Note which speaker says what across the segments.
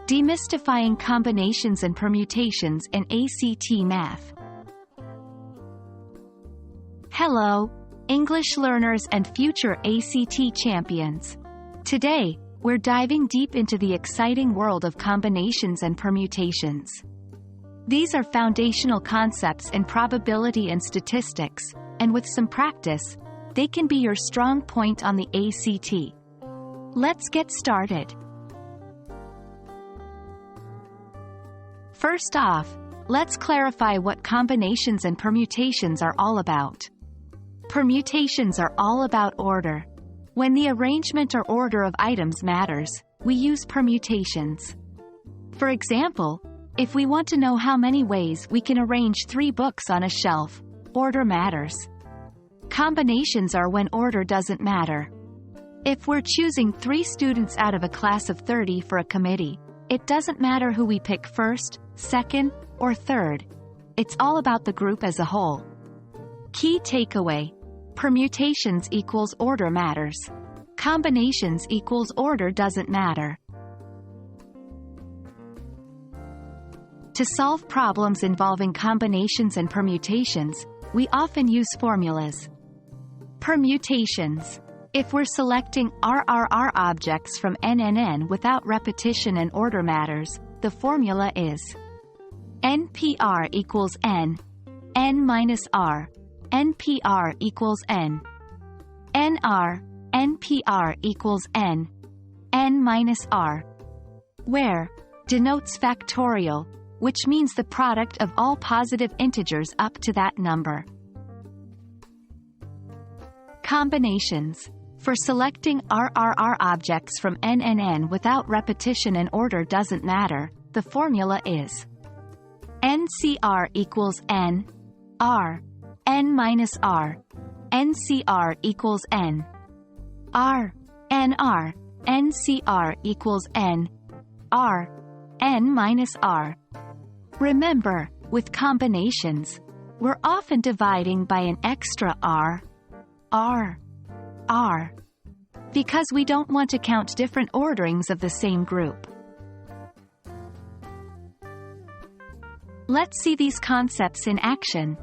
Speaker 1: Demystifying combinations and permutations in ACT Math. Hello, English learners and future ACT champions. Today, we're diving deep into the exciting world of combinations and permutations. These are foundational concepts in probability and statistics, and with some practice, they can be your strong point on the ACT. Let's get started. First off, let's clarify what combinations and permutations are all about. Permutations are all about order. When the arrangement or order of items matters, we use permutations. For example, if we want to know how many ways we can arrange 3 books on a shelf, order matters. Combinations are when order doesn't matter. If we're choosing 3 students out of a class of 30 for a committee, it doesn't matter who we pick first, second, or third. It's all about the group as a whole. Key takeaway: permutations equals order matters. Combinations equals order doesn't matter. To solve problems involving combinations and permutations, we often use formulas. Permutations. If we're selecting RRR objects from NNN without repetition and order matters, the formula is NPR equals N, N minus R, NPR equals N. NR, NPR equals N, N minus R. Where denotes factorial, which means the product of all positive integers up to that number. Combinations. For selecting RRR objects from NNN without repetition and order doesn't matter, the formula is NCR equals N, R, N minus R, NCR equals N, R, NR, NCR equals N, R, N minus R. Remember, with combinations, we're often dividing by an extra R, R, R, because we don't want to count different orderings of the same group. Let's see these concepts in action.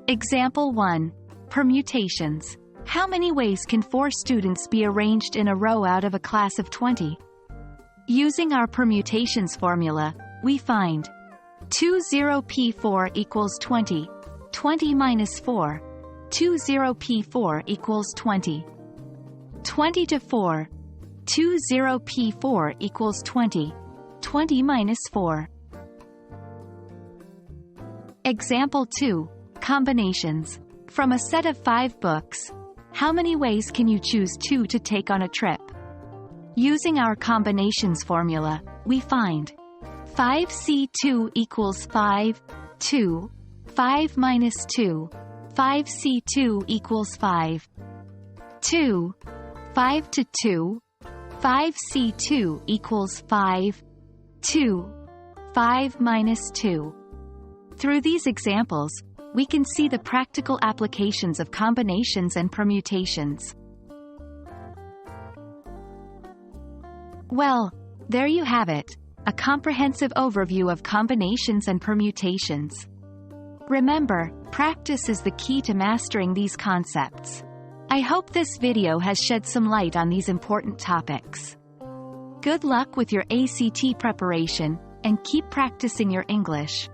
Speaker 1: Example 1. Permutations. How many ways can 4 students be arranged in a row out of a class of 20? Using our permutations formula, we find 20p4 equals 20, 20 minus 4, 20p4 equals 20. 20 to 4, 20p4 equals 20, 20 minus 4. Example 2. Combinations. From a set of 5 books, how many ways can you choose 2 to take on a trip? Using our combinations formula, we find 5c2 equals 5, 2, 5 minus 2, 5c2 equals 5, 2, 5 to 2, 5c2 equals 5, 2, 5 minus 2. Through these examples, we can see the practical applications of combinations and permutations. Well, there you have it, a comprehensive overview of combinations and permutations. Remember, practice is the key to mastering these concepts. I hope this video has shed some light on these important topics. Good luck with your ACT preparation, and keep practicing your English.